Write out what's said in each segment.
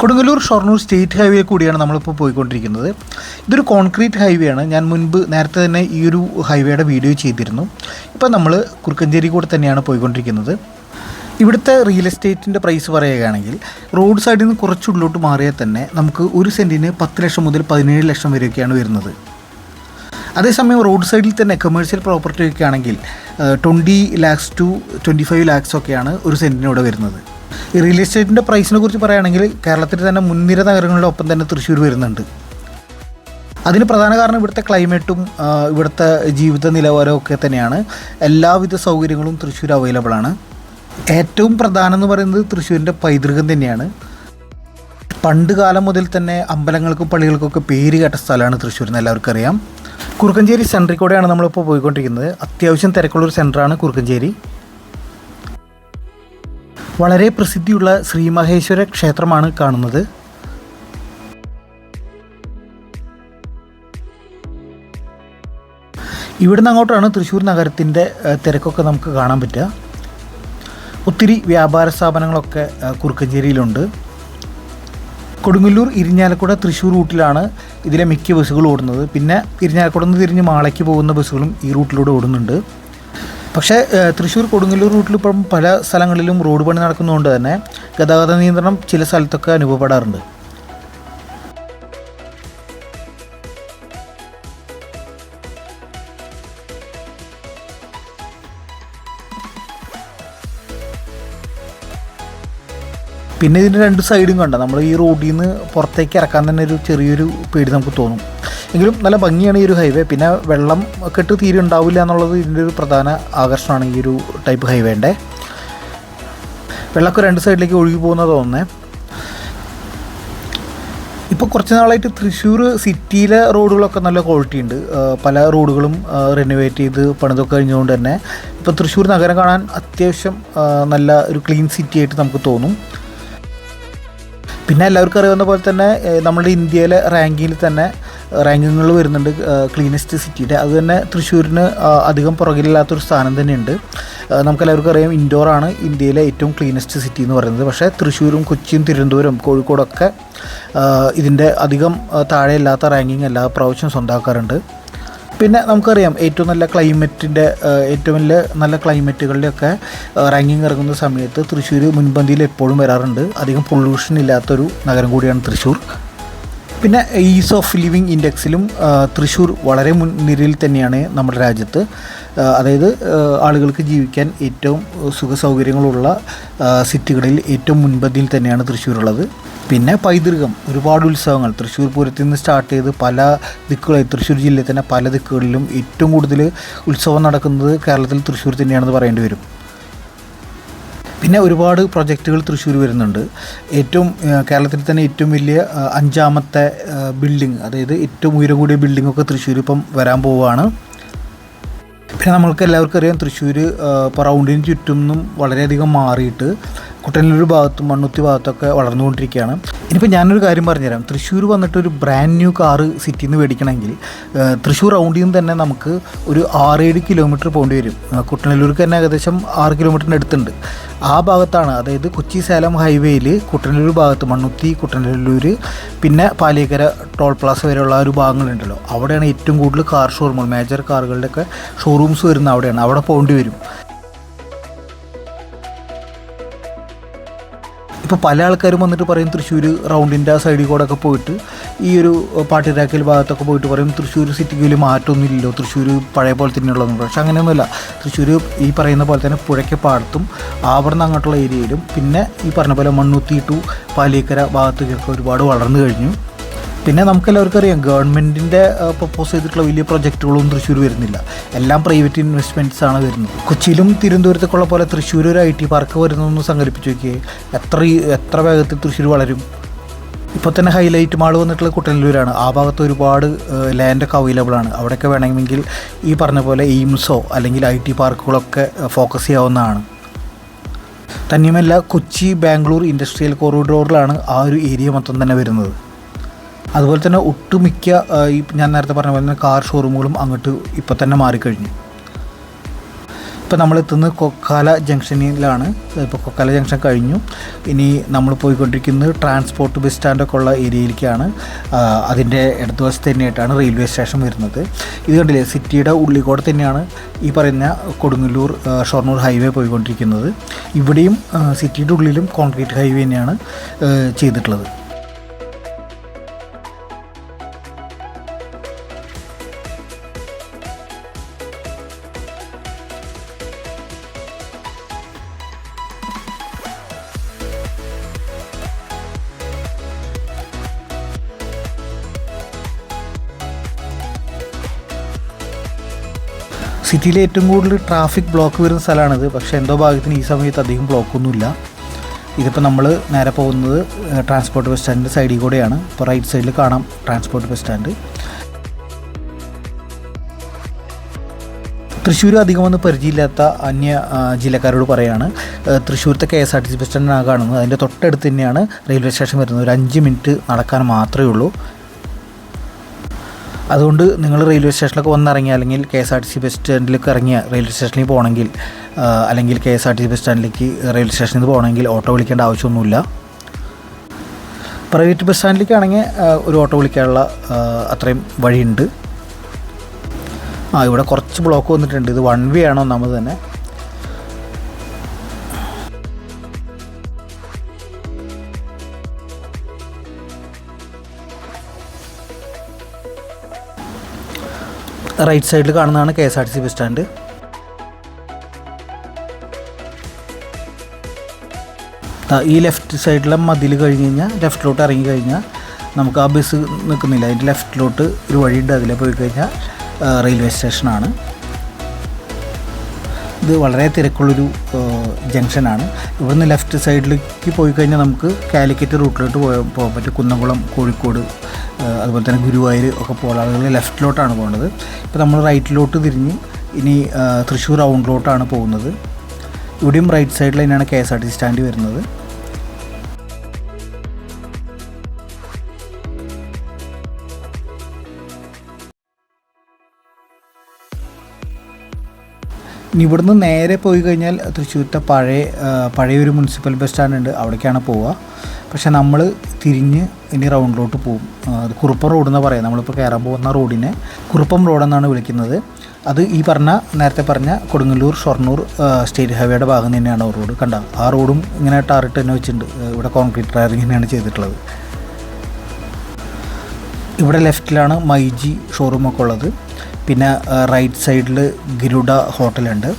Kodungallur Shoranur state highway കൂടിയാണ് നമ്മളിപ്പോൾ പോയിക്കൊണ്ടിരിക്കുന്നത്. ഇതൊരു കോൺക്രീറ്റ് ഹൈവേ ആണ്. ഞാൻ നേരത്തെ തന്നെ ഈ ഒരു ഹൈവേയുടെ വീഡിയോ ചെയ്തിരുന്നു. ഇപ്പോൾ നമ്മൾ കുറുക്കഞ്ചേരി കൂടെ തന്നെയാണ് പോയിക്കൊണ്ടിരിക്കുന്നത്. ഇവിടുത്തെ റിയൽ എസ്റ്റേറ്റിൻ്റെ പ്രൈസ് പറയുകയാണെങ്കിൽ റോഡ് സൈഡിൽ നിന്ന് കുറച്ചുള്ളിലോട്ട് മാറിയാൽ തന്നെ നമുക്ക് ഒരു സെൻറ്റിന് 10 ലക്ഷം മുതൽ 17 ലക്ഷം വരെയൊക്കെയാണ് വരുന്നത്. അതേസമയം റോഡ് സൈഡിൽ തന്നെ കമേഴ്ഷ്യൽ പ്രോപ്പർട്ടി ഒക്കെ ആണെങ്കിൽ 20 lakhs to 25 lakhs ഒക്കെയാണ് ഒരു സെൻറ്റിനൂടെ വരുന്നത്. ഈ റിയൽ എസ്റ്റേറ്റിൻ്റെ പ്രൈസിനെ കുറിച്ച് പറയുകയാണെങ്കിൽ കേരളത്തിൽ തന്നെ മുൻനിര നഗരങ്ങളുടെ ഒപ്പം തന്നെ തൃശ്ശൂർ വരുന്നുണ്ട്. അതിന് പ്രധാന കാരണം ഇവിടുത്തെ ക്ലൈമറ്റും ഇവിടുത്തെ ജീവിത നിലവാരവും ഒക്കെ തന്നെയാണ്. എല്ലാവിധ സൗകര്യങ്ങളും തൃശ്ശൂർ അവൈലബിൾ ആണ്. ഏറ്റവും പ്രധാനം എന്ന് പറയുന്നത് തൃശ്ശൂരിൻ്റെ പൈതൃകം തന്നെയാണ്. പണ്ട് കാലം മുതൽ തന്നെ അമ്പലങ്ങൾക്കും പള്ളികൾക്കൊക്കെ പേര് കേട്ട സ്ഥലമാണ് തൃശ്ശൂർ എന്ന് എല്ലാവർക്കും അറിയാം. കുറുക്കഞ്ചേരി സെൻറ്ററിൽ കൂടെയാണ് നമ്മളിപ്പോൾ പോയിക്കൊണ്ടിരിക്കുന്നത്. അത്യാവശ്യം തിരക്കുള്ളൊരു സെൻറ്ററാണ് കുറുക്കഞ്ചേരി. വളരെ പ്രസിദ്ധിയുള്ള ശ്രീമഹേശ്വര ക്ഷേത്രമാണ് കാണുന്നത്. ഇവിടുന്ന് അങ്ങോട്ടാണ് തൃശ്ശൂർ നഗരത്തിൻ്റെ തിരക്കൊക്കെ നമുക്ക് കാണാൻ പറ്റുക. ഒത്തിരി വ്യാപാര സ്ഥാപനങ്ങളൊക്കെ കുറുക്കഞ്ചേരിയിലുണ്ട്. കൊടുങ്ങല്ലൂർ ഇരിഞ്ഞാലക്കുട തൃശ്ശൂർ റൂട്ടിലാണ് ഇതിലെ മിക്ക ബസ്സുകൾ ഓടുന്നത്. പിന്നെ ഇരിഞ്ഞാലക്കുട നിന്ന് തിരിഞ്ഞ് മാളയ്ക്ക് പോകുന്ന ബസ്സുകളും ഈ റൂട്ടിലൂടെ ഓടുന്നുണ്ട്. പക്ഷേ തൃശ്ശൂർ കൊടുങ്ങല്ലൂർ റൂട്ടിൽ ഇപ്പം പല സ്ഥലങ്ങളിലും റോഡ് പണി നടക്കുന്നതുകൊണ്ട് തന്നെ ഗതാഗത നിയന്ത്രണം ചില സ്ഥലത്തൊക്കെ അനുഭവപ്പെടാറുണ്ട്. പിന്നെ ഇതിൻ്റെ രണ്ട് സൈഡും കണ്ട നമ്മൾ ഈ റോഡിൽ നിന്ന് പുറത്തേക്ക് ഇറക്കാൻ തന്നെ ഒരു ചെറിയൊരു പേടി നമുക്ക് തോന്നും. എങ്കിലും നല്ല ഭംഗിയാണ് ഈ ഒരു ഹൈവേ. പിന്നെ വെള്ളം ഒക്കെ ഇട്ട് തീരെ ഉണ്ടാവില്ല എന്നുള്ളത് ഇതിൻ്റെ ഒരു പ്രധാന ആകർഷണമാണ് ഈ ഒരു ടൈപ്പ് ഹൈവേൻ്റെ. വെള്ളമൊക്കെ രണ്ട് സൈഡിലേക്ക് ഒഴുകി പോകുന്നത് തോന്നുന്നത്. ഇപ്പോൾ കുറച്ച് നാളായിട്ട് തൃശ്ശൂർ സിറ്റിയിലെ റോഡുകളൊക്കെ നല്ല ക്വാളിറ്റി ഉണ്ട്. പല റോഡുകളും റിനോവേറ്റ് ചെയ്ത് പണിതൊക്കെ കഴിഞ്ഞുകൊണ്ട് തന്നെ ഇപ്പോൾ തൃശ്ശൂർ നഗരം കാണാൻ അത്യാവശ്യം നല്ല ഒരു ക്ലീൻ സിറ്റി ആയിട്ട് നമുക്ക് തോന്നും. പിന്നെ എല്ലാവർക്കും അറിയാവുന്ന പോലെ തന്നെ നമ്മുടെ ഇന്ത്യയിലെ റാങ്കിങ്ങുകൾ വരുന്നുണ്ട് ക്ലീനസ്റ്റ് സിറ്റിയുടെ. അത് തന്നെ തൃശ്ശൂരിന് അധികം പുറകിലില്ലാത്തൊരു സ്ഥാനം തന്നെയുണ്ട്. നമുക്കെല്ലാവർക്കും അറിയാം ഇൻഡോറാണ് ഇന്ത്യയിലെ ഏറ്റവും ക്ലീനസ്റ്റ് സിറ്റി എന്ന് പറയുന്നത്. പക്ഷേ തൃശ്ശൂരും കൊച്ചിയും തിരുവനന്തപുരം കോഴിക്കോടൊക്കെ ഇതിൻ്റെ അധികം താഴെയില്ലാത്ത റാങ്കിങ് എല്ലാ പ്രാവശ്യവും സ്വന്തമാക്കാറുണ്ട്. പിന്നെ നമുക്കറിയാം ഏറ്റവും നല്ല ക്ലൈമറ്റുകളിലൊക്കെ റാങ്കിങ് ഇറങ്ങുന്ന സമയത്ത് തൃശ്ശൂർ മുൻപന്തിയിൽ എപ്പോഴും വരാറുണ്ട്. അധികം പൊല്യൂഷൻ ഇല്ലാത്തൊരു നഗരം കൂടിയാണ് തൃശ്ശൂർ. പിന്നെ ഈസ് ഓഫ് ലിവിങ് ഇൻഡെക്സിലും തൃശ്ശൂർ വളരെ മുൻനിരയിൽ തന്നെയാണ് നമ്മുടെ രാജ്യത്ത്. അതായത് ആളുകൾക്ക് ജീവിക്കാൻ ഏറ്റവും സുഖ സൗകര്യങ്ങളുള്ള സിറ്റികളിൽ ഏറ്റവും മുൻപന്തിയിൽ തന്നെയാണ് തൃശ്ശൂരുള്ളത്. പിന്നെ പൈതൃകം, ഒരുപാട് ഉത്സവങ്ങൾ തൃശ്ശൂർ പൂരത്തിൽ നിന്ന് സ്റ്റാർട്ട് ചെയ്ത് പല ദിക്കുകളിൽ തൃശ്ശൂർ ജില്ലയിൽ തന്നെ പല ദിക്കുകളിലും ഏറ്റവും കൂടുതൽ ഉത്സവം നടക്കുന്നത് കേരളത്തിൽ തൃശ്ശൂർ തന്നെയാണെന്ന് പറയേണ്ടി വരും. പിന്നെ ഒരുപാട് പ്രൊജക്റ്റുകൾ തൃശ്ശൂർ വരുന്നുണ്ട്. കേരളത്തിൽ തന്നെ ഏറ്റവും വലിയ 5ാമത്തെ ബിൽഡിംഗ്, അതായത് ഏറ്റവും ഉയരം കൂടിയ ബിൽഡിങ്ങൊക്കെ തൃശ്ശൂർ ഇപ്പം വരാൻ പോവുകയാണ്. പിന്നെ നമ്മൾക്ക് എല്ലാവർക്കും അറിയാം തൃശ്ശൂർ ഇപ്പോൾ റൗണ്ടിന് ചുറ്റും വളരെയധികം മാറിയിട്ട് കുട്ടനല്ലൂർ ഭാഗത്തും മണ്ണുത്തി ഭാഗത്തൊക്കെ വളർന്നുകൊണ്ടിരിക്കുകയാണ്. ഇനിയിപ്പോൾ ഞാനൊരു കാര്യം പറഞ്ഞുതരാം. തൃശ്ശൂർ വന്നിട്ട് ഒരു ബ്രാൻഡ് ന്യൂ കാറ് സിറ്റിയിൽ നിന്ന് മേടിക്കണമെങ്കിൽ തൃശ്ശൂർ റൗണ്ടിൽ നിന്ന് തന്നെ നമുക്ക് ഒരു 6-7 കിലോമീറ്റർ പോകേണ്ടി വരും. കുട്ടനല്ലൂർക്ക് തന്നെ ഏകദേശം 6 കിലോമീറ്ററിൻ്റെ അടുത്തുണ്ട്. ആ ഭാഗത്താണ്, അതായത് കൊച്ചി സേലം ഹൈവേയിൽ കുട്ടനല്ലൂർ ഭാഗത്ത് മണ്ണുത്തി കുട്ടനല്ലൂർ പിന്നെ പാലിയേക്കര ടോൾ പ്ലാസ വരെയുള്ള ഒരു ഭാഗങ്ങളുണ്ടല്ലോ, അവിടെയാണ് ഏറ്റവും കൂടുതൽ കാർ ഷോറൂമുകൾ, മേജർ കാറുകളുടെയൊക്കെ ഷോറൂംസ് വരുന്ന അവിടെയാണ്. അവിടെ പോകേണ്ടി വരും. ഇപ്പോൾ പല ആൾക്കാരും വന്നിട്ട് പറയും തൃശ്ശൂർ റൗണ്ടിൻ്റെ ആ സൈഡിൽ കൂടെ ഒക്കെ പോയിട്ട് ഈ ഒരു പാട്ടിരാക്കൽ ഭാഗത്തൊക്കെ പോയിട്ട് പറയും തൃശ്ശൂർ സിറ്റിക്ക് വലിയ മാറ്റമൊന്നുമില്ലല്ലോ, തൃശ്ശൂർ പഴയ പോലെ തന്നെയുള്ളതെന്ന്. പക്ഷേ അങ്ങനെയൊന്നുമില്ല. തൃശ്ശൂർ ഈ പറയുന്ന പോലെ തന്നെ പുഴയ്ക്ക് പാടത്തും ആവറന്ന് അങ്ങോട്ടുള്ള ഏരിയയിലും പിന്നെ ഈ പറഞ്ഞ പോലെ മണ്ണുത്തി ടു പാലിയേക്കര ഭാഗത്തേക്കൊക്കെ ഒരുപാട് വളർന്നു കഴിഞ്ഞു. പിന്നെ നമുക്കെല്ലാവർക്കും അറിയാം ഗവൺമെൻറ്റിൻ്റെ പ്രപ്പോസ് ചെയ്തിട്ടുള്ള വലിയ പ്രൊജക്റ്റുകളൊന്നും തൃശ്ശൂർ വരുന്നില്ല. എല്ലാം പ്രൈവറ്റ് ഇൻവെസ്റ്റ്മെൻറ്റ്സ് ആണ് വരുന്നത്. കൊച്ചിയിലും തിരുവനന്തപുരത്തേക്കുള്ള പോലെ തൃശ്ശൂർ ഒരു IT പാർക്ക് വരുന്നതെന്ന് സങ്കല്പിച്ച് നോക്കിയേ, എത്ര വേഗത്തിൽ തൃശ്ശൂർ വളരും. ഇപ്പോൾ തന്നെ ഹൈലൈറ്റ് മാൾ വന്നിട്ടുള്ള കുട്ടനല്ലൂരാണ്. ആ ഭാഗത്ത് ഒരുപാട് ലാൻഡൊക്കെ അവൈലബിൾ ആണ്. അവിടെയൊക്കെ വേണമെങ്കിൽ ഈ പറഞ്ഞ പോലെ എയിംസോ അല്ലെങ്കിൽ IT പാർക്കുകളൊക്കെ ഫോക്കസ് ചെയ്യാവുന്നതാണ്. തന്നെയുമല്ല കൊച്ചി ബാംഗ്ലൂർ ഇൻഡസ്ട്രിയൽ കോറിഡോറിലാണ് ആ ഒരു ഏരിയ മൊത്തം തന്നെ വരുന്നത്. അതുപോലെ തന്നെ ഒട്ടുമിക്ക ഞാൻ നേരത്തെ പറഞ്ഞ പോലെ തന്നെ കാർ ഷോറൂമുകളും അങ്ങോട്ട് ഇപ്പോൾ തന്നെ മാറിക്കഴിഞ്ഞു. ഇപ്പോൾ നമ്മളെത്തുന്നത് കൊക്കാല ജംഗ്ഷനിലാണ്. ഇപ്പോൾ കൊക്കാല ജംഗ്ഷൻ കഴിഞ്ഞു. ഇനി നമ്മൾ പോയിക്കൊണ്ടിരിക്കുന്നത് ട്രാൻസ്പോർട്ട് ബസ് സ്റ്റാൻഡൊക്കെ ഉള്ള ഏരിയയിലേക്കാണ്. അതിൻ്റെ ഇടതുവശത്ത് തന്നെയായിട്ടാണ് റെയിൽവേ സ്റ്റേഷൻ വരുന്നത്. ഇത് കണ്ടില്ലേ, സിറ്റിയുടെ ഉള്ളിൽ കൂടെ തന്നെയാണ് ഈ പറയുന്ന കൊടുങ്ങല്ലൂർ ഷൊർണൂർ ഹൈവേ പോയിക്കൊണ്ടിരിക്കുന്നത്. ഇവിടെയും സിറ്റിയുടെ ഉള്ളിലും കോൺക്രീറ്റ് ഹൈവേ തന്നെയാണ് ചെയ്തിട്ടുള്ളത്. സിറ്റിയിലെ ഏറ്റവും കൂടുതൽ ട്രാഫിക് ബ്ലോക്ക് വരുന്ന സ്ഥലമാണിത്. പക്ഷേ എന്തോ ഭാഗ്യത്തിന് ഈ സമയത്ത് അധികം ബ്ലോക്കൊന്നുമില്ല. ഇതിപ്പോൾ നമ്മൾ നേരെ പോകുന്നത് ട്രാൻസ്പോർട്ട് ബസ് സ്റ്റാൻഡിൻ്റെ സൈഡിൽ കൂടെയാണ്. ഇപ്പോൾ റൈറ്റ് സൈഡിൽ കാണാം ട്രാൻസ്പോർട്ട് ബസ് സ്റ്റാൻഡ്. തൃശ്ശൂർ അധികം ഒന്നും പരിചയമില്ലാത്ത അന്യ ജില്ലക്കാരോട് പറയുകയാണ്, തൃശ്ശൂരത്തെ KSRTC ബസ് സ്റ്റാൻഡിനാണ് കാണുന്നത്. അതിൻ്റെ തൊട്ടടുത്ത് തന്നെയാണ് റെയിൽവേ സ്റ്റേഷൻ വരുന്നത്. ഒരു 5 മിനിറ്റ് നടക്കാൻ മാത്രമേ ഉള്ളൂ. അതുകൊണ്ട് നിങ്ങൾ റെയിൽവേ സ്റ്റേഷനിലൊക്കെ വന്നിറങ്ങിയ, അല്ലെങ്കിൽ KSRTC ബസ് സ്റ്റാൻഡിലേക്ക് ഇറങ്ങിയ റെയിൽവേ സ്റ്റേഷനിൽ പോകണമെങ്കിൽ, അല്ലെങ്കിൽ KSRTC ബസ് സ്റ്റാൻഡിലേക്ക് റെയിൽവേ സ്റ്റേഷനിൽ നിന്ന് പോകണമെങ്കിൽ ഓട്ടോ വിളിക്കേണ്ട ആവശ്യമൊന്നുമില്ല. പ്രൈവറ്റ് ബസ് സ്റ്റാൻഡിലേക്കാണെങ്കിൽ ഒരു ഓട്ടോ വിളിക്കാനുള്ള അത്രയും വഴിയുണ്ട്. ഇവിടെ കുറച്ച് ബ്ലോക്ക് വന്നിട്ടുണ്ട്. ഇത് 1 വേ ആണോ ഒന്നാമത് തന്നെ. റൈറ്റ് സൈഡിൽ കാണുന്നതാണ് KSRTC ബസ് സ്റ്റാൻഡ്. ഈ ലെഫ്റ്റ് സൈഡിലെ മതിൽ കഴിഞ്ഞ് കഴിഞ്ഞാൽ ലെഫ്റ്റിലോട്ട് ഇറങ്ങി കഴിഞ്ഞാൽ നമുക്ക് ആ ബസ് നിൽക്കുന്നില്ല, അതിൻ്റെ ലെഫ്റ്റിലോട്ട് ഒരു വഴിയുണ്ട്. അതിലെ പോയി കഴിഞ്ഞാൽ റെയിൽവേ സ്റ്റേഷനാണ്. ഇത് വളരെ തിരക്കുള്ളൊരു ജംഗ്ഷനാണ്. ഇവിടുന്ന് ലെഫ്റ്റ് സൈഡിലേക്ക് പോയി കഴിഞ്ഞാൽ നമുക്ക് കാലിക്കറ്റ് റൂട്ടിലോട്ട് പോകാൻ പറ്റും. കുന്നംകുളം, കോഴിക്കോട്, അതുപോലെ തന്നെ ഗുരുവായൂർ ഒക്കെ പോകുന്ന ആളുകൾ ലെഫ്റ്റിലോട്ടാണ് പോകുന്നത്. ഇപ്പോൾ നമ്മൾ റൈറ്റിലോട്ട് തിരിഞ്ഞ് ഇനി തൃശ്ശൂർ റൗണ്ടിലോട്ടാണ് പോകുന്നത്. ഇവിടെയും റൈറ്റ് സൈഡിൽ തന്നെയാണ് KSRTC സ്റ്റാൻഡ് വരുന്നത്. ഇനി ഇവിടുന്ന് നേരെ പോയി കഴിഞ്ഞാൽ തൃശ്ശൂരത്തെ പഴയൊരു മുനിസിപ്പൽ ബസ് സ്റ്റാൻഡ് ഉണ്ട്, അവിടേക്കാണ് പോവുക. പക്ഷേ നമ്മൾ തിരിഞ്ഞ് ഇനി റൗണ്ടിലോട്ട് പോകും. അത് കുറുപ്പം റോഡ് എന്നാണ് പറയുക. നമ്മളിപ്പോൾ കയറാൻ പോകുന്ന റോഡിനെ കുറുപ്പം റോഡെന്നാണ് വിളിക്കുന്നത്. അത് ഈ നേരത്തെ പറഞ്ഞ കൊടുങ്ങല്ലൂർ ഷൊർണൂർ സ്റ്റേറ്റ് ഹൈവേയുടെ ഭാഗം തന്നെയാണ് റോഡ്. കണ്ട ആ റോഡും ഇങ്ങനെ ടാറിട്ട് തന്നെ വെച്ചിട്ടുണ്ട്. ഇവിടെ കോൺക്രീറ്റ് ടയറിങ് തന്നെയാണ് ചെയ്തിട്ടുള്ളത്. ഇവിടെ ലെഫ്റ്റിലാണ് മൈജി ഷോറൂമൊക്കെ ഉള്ളത്. പിന്നെ റൈറ്റ് സൈഡിൽ ഗരുഡ ഹോട്ടലുണ്ട്.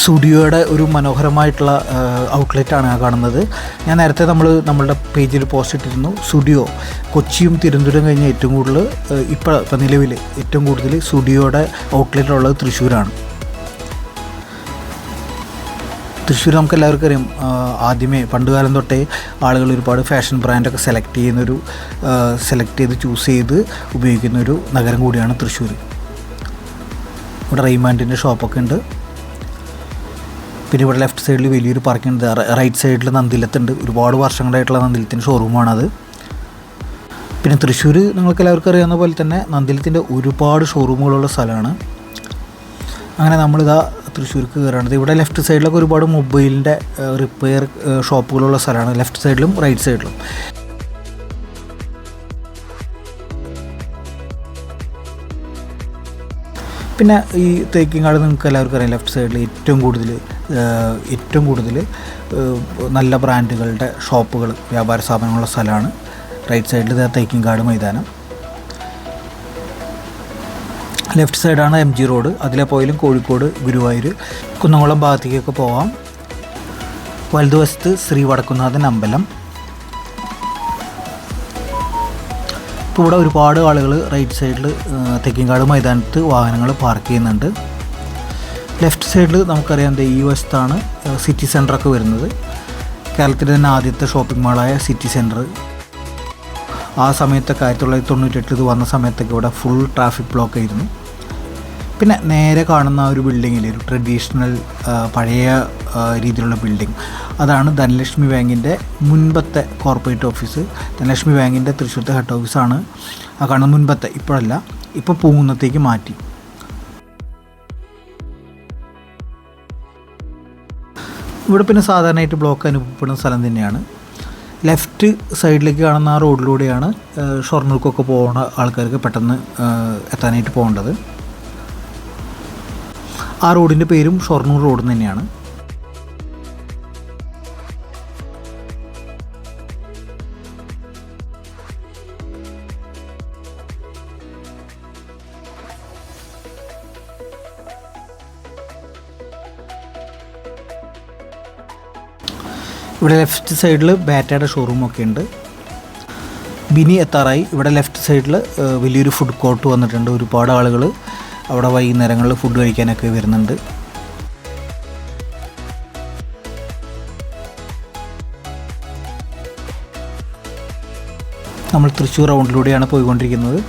സ്റ്റുഡിയോയുടെ ഒരു മനോഹരമായിട്ടുള്ള ഔട്ട്ലെറ്റാണ് ആ കാണുന്നത്. ഞാൻ നേരത്തെ നമ്മളുടെ പേജിൽ പോസ്റ്റ് ഇട്ടിരുന്നു. സ്റ്റുഡിയോ കൊച്ചിയും തിരുവനന്തപുരം കഴിഞ്ഞ ഏറ്റവും കൂടുതൽ ഇപ്പം നിലവിൽ ഏറ്റവും കൂടുതൽ സ്റ്റുഡിയോയുടെ ഔട്ട്ലെറ്റുള്ളത് തൃശ്ശൂരാണ്. തൃശ്ശൂർ നമുക്ക് എല്ലാവർക്കും അറിയാം, ആദ്യമേ പണ്ടുകാലം തൊട്ടേ ആളുകൾ ഒരുപാട് ഫാഷൻ ബ്രാൻഡൊക്കെ സെലക്ട് ചെയ്ത് ചൂസ് ചെയ്ത് ഉപയോഗിക്കുന്നൊരു നഗരം കൂടിയാണ് തൃശ്ശൂർ. ഇവിടെ റെയ്മാൻഡിൻ്റെ ഷോപ്പൊക്കെ ഉണ്ട്. പിന്നെ ഇവിടെ ലെഫ്റ്റ് സൈഡിൽ വലിയൊരു പാർക്കിംഗ് ഉണ്ട്. റൈറ്റ് സൈഡിൽ നന്ദിലത്തുണ്ട്. ഒരുപാട് വർഷങ്ങളായിട്ടുള്ള നന്ദിലത്തിൻ്റെ ഷോറൂമാണത്. പിന്നെ തൃശ്ശൂർ നിങ്ങൾക്ക് എല്ലാവർക്കും അറിയാവുന്ന പോലെ തന്നെ നന്ദിലത്തിൻ്റെ ഒരുപാട് ഷോറൂമുകളുള്ള സ്ഥലമാണ്. അങ്ങനെ നമ്മളിതാ തൃശ്ശൂർക്ക് കയറുകയാണത്. ഇവിടെ ലെഫ്റ്റ് സൈഡിലൊക്കെ ഒരുപാട് മൊബൈലിൻ്റെ റിപ്പയർ ഷോപ്പുകളുള്ള സ്ഥലമാണ്, ലെഫ്റ്റ് സൈഡിലും റൈറ്റ് സൈഡിലും. പിന്നെ ഈ തേക്കിങ്ങാട് നിങ്ങൾക്ക് എല്ലാവർക്കും അറിയാം, ലെഫ്റ്റ് സൈഡിൽ ഏറ്റവും കൂടുതൽ നല്ല ബ്രാൻഡുകളുടെ ഷോപ്പുകൾ, വ്യാപാര സ്ഥാപനങ്ങളുള്ള സ്ഥലമാണ്. റൈറ്റ് സൈഡിൽ തേക്കിങ്ങാട് മൈതാനം, ലെഫ്റ്റ് സൈഡാണ് MG റോഡ്. അതിലെ പോയാലും കോഴിക്കോട്, ഗുരുവായൂർ, കുന്നംകുളം ഭാഗത്തേക്കൊക്കെ പോവാം. വലതുവശത്ത് ശ്രീ വടക്കുന്നാഥൻ അമ്പലം. ഇപ്പോൾ ഇവിടെ ഒരുപാട് ആളുകൾ റൈറ്റ് സൈഡിൽ തെക്കിങ്കാട് മൈതാനത്ത് വാഹനങ്ങൾ പാർക്ക് ചെയ്യുന്നുണ്ട്. ലെഫ്റ്റ് സൈഡിൽ നമുക്കറിയാം ഈ വശത്താണ് സിറ്റി സെൻറ്ററൊക്കെ വരുന്നത്. കേരളത്തിലെ തന്നെ ആദ്യത്തെ ഷോപ്പിംഗ് മാളായ സിറ്റി സെൻറ്റർ. ആ സമയത്തൊക്കെ 1998 ഇത് വന്ന സമയത്തൊക്കെ ഇവിടെ ഫുൾ ട്രാഫിക് ബ്ലോക്ക് ആയിരുന്നു. പിന്നെ നേരെ കാണുന്ന ആ ഒരു ബിൽഡിങ്ങിൽ ഒരു ട്രഡീഷണൽ പഴയ രീതിയിലുള്ള ബിൽഡിംഗ്, അതാണ് ധനലക്ഷ്മി ബാങ്കിൻ്റെ മുൻപത്തെ കോർപ്പറേറ്റ് ഓഫീസ്. ധനലക്ഷ്മി ബാങ്കിൻ്റെ തൃശ്ശൂരത്തെ ഹെഡ് ഓഫീസാണ് ആ കാണുന്ന മുൻപത്തെ. ഇപ്പോഴല്ല, ഇപ്പോൾ പൂങ്കുന്നത്തേക്ക് മാറ്റി. ഇവിടെ പിന്നെ സാധാരണയായിട്ട് ബ്ലോക്ക് അനുഭവപ്പെടുന്ന സ്ഥലം തന്നെയാണ്. ലെഫ്റ്റ് സൈഡിലേക്ക് കാണുന്ന ആ റോഡിലൂടെയാണ് ഷൊർണൂർക്കൊക്കെ പോകുന്ന ആൾക്കാർക്ക് പെട്ടെന്ന് എത്താനായിട്ട് പോകേണ്ടത്. ആ റോഡിൻ്റെ പേരും ഷൊർണൂർ റോഡ് തന്നെയാണ്. ഇവിടെ ലെഫ്റ്റ് സൈഡിൽ ബാറ്റയുടെ ഷോറൂമൊക്കെ ഉണ്ട്. ബിനി എത്താറായി. ഇവിടെ ലെഫ്റ്റ് സൈഡിൽ വലിയൊരു ഫുഡ് കോർട്ട് വന്നിട്ടുണ്ട്. ഒരുപാട് ആളുകൾ അവിടെ വൈകുന്നേരങ്ങളിൽ ഫുഡ് കഴിക്കാനൊക്കെ വരുന്നുണ്ട്. നമ്മൾ തൃശ്ശൂർ റൗണ്ടിലൂടെയാണ് പോയിക്കൊണ്ടിരിക്കുന്നത്.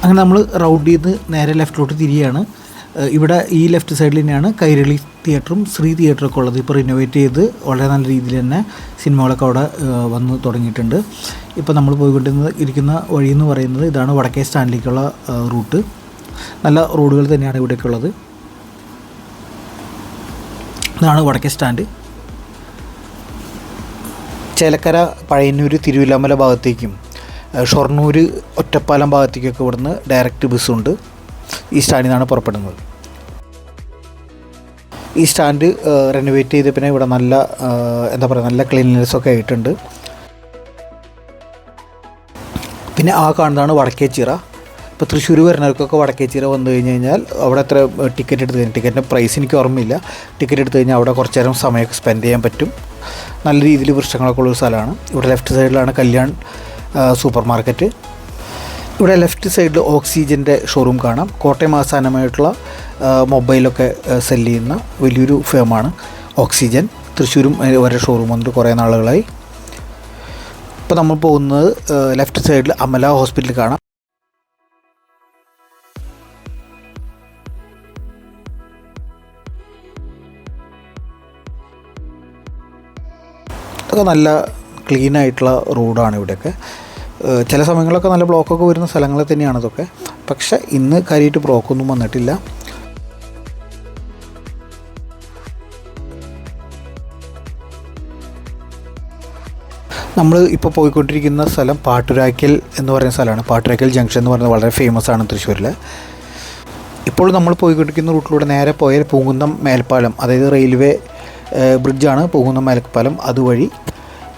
അങ്ങനെ നമ്മൾ റൗണ്ട് ചെയ്ത് നേരെ ലെഫ്റ്റിലോട്ട് തിരിയാണ്. ഇവിടെ ഈ ലെഫ്റ്റ് സൈഡിൽ തന്നെയാണ് കൈരളി തിയേറ്ററും ശ്രീ തിയേറ്ററൊക്കെ ഉള്ളത്. ഇപ്പോൾ റിനോവേറ്റ് ചെയ്ത് വളരെ നല്ല രീതിയിൽ തന്നെ സിനിമകളൊക്കെ അവിടെ വന്ന് തുടങ്ങിയിട്ടുണ്ട്. ഇപ്പോൾ നമ്മൾ ഇരിക്കുന്ന വഴി എന്ന് പറയുന്നത് ഇതാണ് വടക്കേ സ്റ്റാൻഡിലേക്കുള്ള റൂട്ട്. നല്ല റോഡുകൾ തന്നെയാണ് ഇവിടെയൊക്കെ ഉള്ളത്. ഇതാണ് വടക്കേ സ്റ്റാൻഡ്. ചേലക്കര, പഴയന്നൂർ, തിരുവില്ലാമല ഭാഗത്തേക്കും ഷൊർണൂർ, ഒറ്റപ്പാലം ഭാഗത്തേക്കൊക്കെ ഇവിടുന്ന് ഡയറക്റ്റ് ബസ്സുണ്ട്. ഈ സ്റ്റാൻഡിൽ നിന്നാണ് പുറപ്പെടുന്നത്. ഈ സ്റ്റാൻഡ് റെനോവേറ്റ് ചെയ്ത് പിന്നെ ഇവിടെ നല്ല നല്ല ക്ലീൻനെസ്സൊക്കെ ആയിട്ടുണ്ട്. പിന്നെ ആ കാണുന്നതാണ് വടക്കേച്ചിറ. ഇപ്പോൾ തൃശ്ശൂർ വരുന്നവർക്കൊക്കെ വടക്കേച്ചിറ വന്നു കഴിഞ്ഞാൽ അവിടെ എത്ര ടിക്കറ്റ് എടുത്ത് കഴിഞ്ഞാൽ, ടിക്കറ്റിൻ്റെ പ്രൈസ് എനിക്ക് ഓർമ്മയില്ല, ടിക്കറ്റ് എടുത്ത് കഴിഞ്ഞാൽ അവിടെ കുറച്ച് നേരം സമയമൊക്കെ സ്പെൻഡ് ചെയ്യാൻ പറ്റും. നല്ല രീതിയിൽ വൃക്ഷങ്ങളൊക്കെ ഉള്ളൊരു സ്ഥലമാണ്. ഇവിടെ ലെഫ്റ്റ് സൈഡിലാണ് കല്യാൺ സൂപ്പർ മാർക്കറ്റ്. ഇവിടെ ലെഫ്റ്റ് സൈഡിൽ ഓക്സിജൻ്റെ ഷോറൂം കാണാം. കോട്ടയം ആസ്ഥാനമായിട്ടുള്ള മൊബൈലൊക്കെ സെല്ല് ചെയ്യുന്ന വലിയൊരു ഫേമാണ് ഓക്സിജൻ. തൃശ്ശൂരും വരെ ഷോറൂം വന്നിട്ട് കുറേ നാളുകളായി. ഇപ്പോൾ നമ്മൾ പോകുന്നത് ലെഫ്റ്റ് സൈഡിൽ അമല ഹോസ്പിറ്റൽ കാണാം. ഇതൊക്കെ നല്ല ക്ലീനായിട്ടുള്ള റോഡാണ് ഇവിടെയൊക്കെ. ചില സമയങ്ങളൊക്കെ നല്ല ബ്ലോക്കൊക്കെ വരുന്ന സ്ഥലങ്ങൾ തന്നെയാണ് ഇതൊക്കെ. പക്ഷേ ഇന്ന് കാര്യമായിട്ട് ബ്ലോക്കൊന്നും വന്നിട്ടില്ല. നമ്മൾ ഇപ്പോൾ പോയിക്കൊണ്ടിരിക്കുന്ന സ്ഥലം പാട്ടുരായ്ക്കൽ എന്ന് പറയുന്ന സ്ഥലമാണ്. പാട്ടുരായ്ക്കൽ ജംഗ്ഷൻ എന്ന് പറയുന്നത് വളരെ ഫേമസ് ആണ് തൃശ്ശൂരിൽ. ഇപ്പോൾ നമ്മൾ പോയിക്കൊണ്ടിരിക്കുന്ന റൂട്ടിലൂടെ നേരെ പോയാൽ പൂങ്കുന്നം മേൽപ്പാലം, അതായത് റെയിൽവേ ബ്രിഡ്ജാണ് പൂങ്കുന്നം മേൽപ്പാലം. അതുവഴി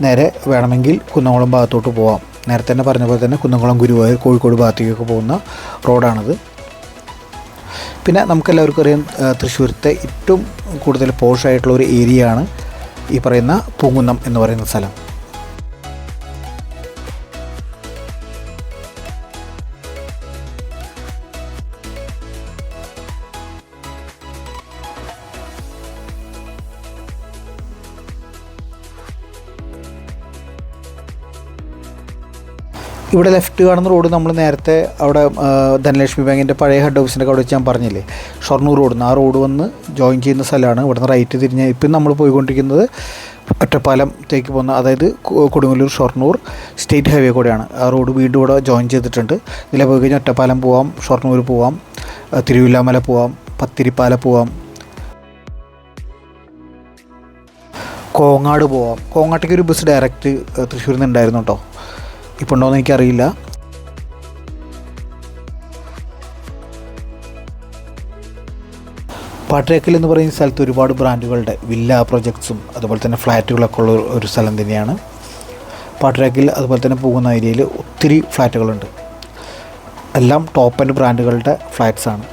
നേരെ വേണമെങ്കിൽ കുന്നംകുളം ഭാഗത്തോട്ട് പോകാം. നേരത്തെ തന്നെ പറഞ്ഞ പോലെ തന്നെ കുന്നംകുളം, ഗുരുവായൂർ, കോഴിക്കോട് ഭാഗത്തേക്കൊക്കെ പോകുന്ന റോഡാണിത്. പിന്നെ നമുക്കെല്ലാവർക്കും അറിയാം തൃശ്ശൂരത്തെ ഏറ്റവും കൂടുതൽ പോഷായിട്ടുള്ള ഒരു ഏരിയയാണ് ഈ പറയുന്ന പൂങ്കുന്നം എന്ന് പറയുന്ന സ്ഥലം. ഇവിടെ ലെഫ്റ്റ് കാണുന്ന റോഡ് നമ്മൾ നേരത്തെ അവിടെ ധനലക്ഷ്മി ബാങ്കിൻ്റെ പഴയ ഹെഡ് ഓഫീസിൻ്റെ അവിടെ വെച്ച് ഞാൻ പറഞ്ഞില്ലേ, ഷൊർണൂർ റോഡിൽ ആ റോഡ് വന്ന് ജോയിൻ ചെയ്യുന്ന സ്ഥലമാണ്. ഇവിടുന്ന് റൈറ്റ് തിരിഞ്ഞ് ഇപ്പം നമ്മൾ പോയിക്കൊണ്ടിരിക്കുന്നത് ഒറ്റപ്പാലത്തേക്ക് പോകുന്ന, അതായത് കൊടുങ്ങല്ലൂർ ഷൊർണൂർ സ്റ്റേറ്റ് ഹൈവേ കൂടെയാണ്. ആ റോഡ് വീണ്ടും ഇവിടെ ജോയിൻ ചെയ്തിട്ടുണ്ട്. ഇതിലെ പോയി കഴിഞ്ഞാൽ ഒറ്റപ്പാലം പോവാം, ഷൊർണൂർ പോവാം, തിരുവില്ലാമല പോവാം, പത്തിരിപ്പാല പോവാം, കോങ്ങാട് പോവാം. കോങ്ങാട്ടേക്ക് ഒരു ബസ് ഡയറക്റ്റ് തൃശ്ശൂരിൽ നിന്ന് ഉണ്ടായിരുന്നു കേട്ടോ. ഇപ്പോൾ ഉണ്ടോയെന്ന് എനിക്കറിയില്ല. പാട്ടുരായ്ക്കൽ എന്ന് പറയുന്ന സ്ഥലത്ത് ഒരുപാട് ബ്രാൻഡുകളുടെ വില്ല പ്രൊജക്ട്സും അതുപോലെ തന്നെ ഫ്ലാറ്റുകളൊക്കെ ഉള്ള ഒരു സ്ഥലം തന്നെയാണ് പാട്ടുരായ്ക്കൽ. അതുപോലെ തന്നെ പോകുന്ന ഏരിയയിൽ ഒത്തിരി ഫ്ലാറ്റുകളുണ്ട്. എല്ലാം ടോപ്പ് ആൻഡ് ബ്രാൻഡുകളുടെ ഫ്ലാറ്റ്സാണ്.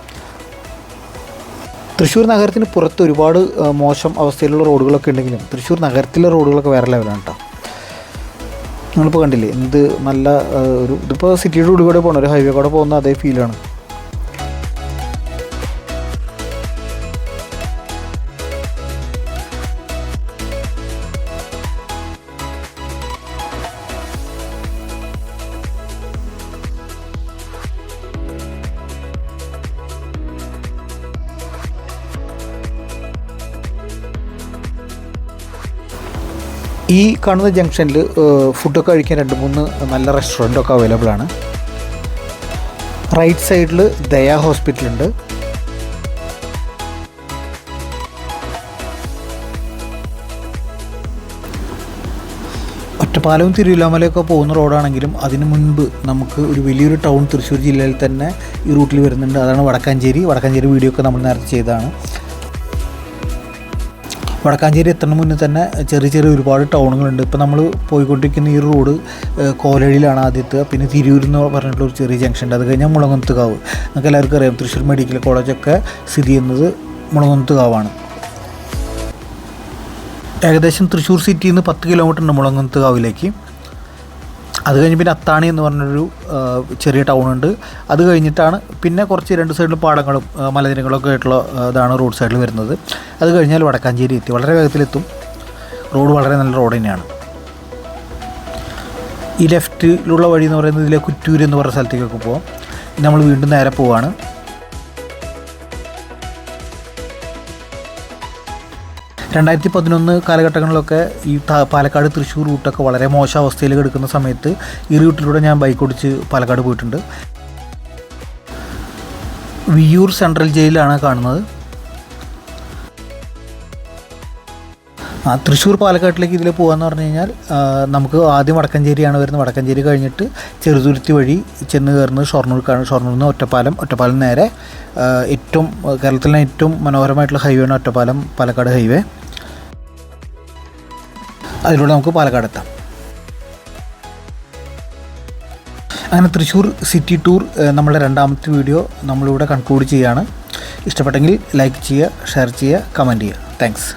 തൃശ്ശൂർ നഗരത്തിന് പുറത്ത് ഒരുപാട് മോശം അവസ്ഥയിലുള്ള റോഡുകളൊക്കെ ഉണ്ടെങ്കിലും തൃശ്ശൂർ നഗരത്തിലെ റോഡുകളൊക്കെ വേറെ ലെവലാണ് കേട്ടോ. നിങ്ങളിപ്പോൾ കണ്ടില്ലേ എന്ത് നല്ല ഇതിപ്പോൾ സിറ്റിയുടെ ഉള്ളിൽ കൂടെ പോകണം, ഒരു ഹൈവേ കൂടെ പോകുന്ന അതേ ഫീലാണ്. ഈ കാണുന്ന ജംഗ്ഷനിൽ ഫുഡൊക്കെ കഴിക്കാൻ 2-3 നല്ല റെസ്റ്റോറൻറ്റൊക്കെ അവൈലബിൾ ആണ്. റൈറ്റ് സൈഡിൽ ദയ ഹോസ്പിറ്റലുണ്ട്. ഒറ്റപ്പാലവും തിരുവില്ലാമലയൊക്കെ പോകുന്ന റോഡാണെങ്കിലും അതിന് മുൻപ് നമുക്ക് ഒരു വലിയൊരു ടൗൺ തൃശ്ശൂർ ജില്ലയിൽ തന്നെ ഈ റൂട്ടിൽ വരുന്നുണ്ട്. അതാണ് വടക്കാഞ്ചേരി. വടക്കാഞ്ചേരി വീഡിയോ ഒക്കെ നമ്മൾ നേരത്തെ ചെയ്തതാണ്. വടക്കാഞ്ചേരി എത്തുന്ന മുന്നേ തന്നെ ചെറിയ ചെറിയ ഒരുപാട് ടൗണുകളുണ്ട്. ഇപ്പോൾ നമ്മൾ പോയിക്കൊണ്ടിരിക്കുന്ന ഈ റോഡ് കോലടിയിലാണ് ആദ്യത്തെ. പിന്നെ തിരൂർ എന്ന് പറഞ്ഞിട്ടുള്ള ഒരു ചെറിയ ജംഗ്ഷൻ ഉണ്ട്. അത് കഴിഞ്ഞാൽ മുളങ്ങുന്നത്തുകാവ്. നമുക്ക് എല്ലാവർക്കും അറിയാം തൃശ്ശൂർ മെഡിക്കൽ കോളേജൊക്കെ സ്ഥിതി ചെയ്യുന്നത് മുളങ്ങുന്നത്തുകാവാണ്. ഏകദേശം തൃശ്ശൂർ സിറ്റിയിൽ നിന്ന് 10 കിലോമീറ്റർ ഉണ്ട് മുളങ്ങുന്നത്തുകാവിലേക്ക്. അത് കഴിഞ്ഞ് പിന്നെ അത്താണി എന്ന് പറഞ്ഞൊരു ചെറിയ ടൗണുണ്ട്. അത് കഴിഞ്ഞിട്ടാണ് പിന്നെ കുറച്ച് 2 സൈഡിലും പാടങ്ങളും മലനിരകളൊക്കെ ആയിട്ടുള്ള ഇതാണ് റോഡ് സൈഡിൽ വരുന്നത്. അത് കഴിഞ്ഞാൽ വടക്കാഞ്ചേരി എത്തി. വളരെ വേഗത്തിലെത്തും. റോഡ് വളരെ നല്ല റോഡ് തന്നെയാണ്. ഈ ലെഫ്റ്റിലുള്ള വഴി എന്ന് പറയുന്നത് ഇതിലെ കുറ്റൂർ എന്ന് പറയുന്ന സ്ഥലത്തേക്കൊക്കെ പോകാം. നമ്മൾ വീണ്ടും നേരെ പോവാണ്. രണ്ടായിരത്തി 11 കാലഘട്ടങ്ങളിലൊക്കെ ഈ പാലക്കാട് തൃശ്ശൂർ റൂട്ടൊക്കെ വളരെ മോശം അവസ്ഥയിൽ കിടക്കുന്ന സമയത്ത് ഈ റൂട്ടിലൂടെ ഞാൻ ബൈക്ക് ഓടിച്ച് പാലക്കാട് പോയിട്ടുണ്ട്. വിയ്യൂർ സെൻട്രൽ ജയിലാണ് കാണുന്നത്. തൃശ്ശൂർ പാലക്കാട്ടിലേക്ക് ഇതിൽ പോകാമെന്ന് പറഞ്ഞു കഴിഞ്ഞാൽ നമുക്ക് ആദ്യം വടക്കഞ്ചേരിയാണ് വരുന്നത്. വടക്കഞ്ചേരി കഴിഞ്ഞിട്ട് ചെറുതുരുത്തി വഴി ചെന്ന് കയറുന്നത് ഷൊർണൂർക്കാണ്. ഷൊർണൂരിൽ നിന്ന് ഒറ്റപ്പാലം നേരെ കേരളത്തിലെ ഏറ്റവും മനോഹരമായിട്ടുള്ള ഹൈവേ ആണ് ഒറ്റപ്പാലം പാലക്കാട് ഹൈവേ. അതിലൂടെ നമുക്ക് പാലക്കാട് എത്താം. അങ്ങനെ തൃശ്ശൂർ സിറ്റി ടൂർ നമ്മുടെ 2ാമത്തെ വീഡിയോ നമ്മളിവിടെ കൺക്ലൂഡ് ചെയ്യുകയാണ്. ഇഷ്ടപ്പെട്ടെങ്കിൽ ലൈക്ക് ചെയ്യുക, ഷെയർ ചെയ്യുക, കമൻറ്റ് ചെയ്യുക. താങ്ക്സ്.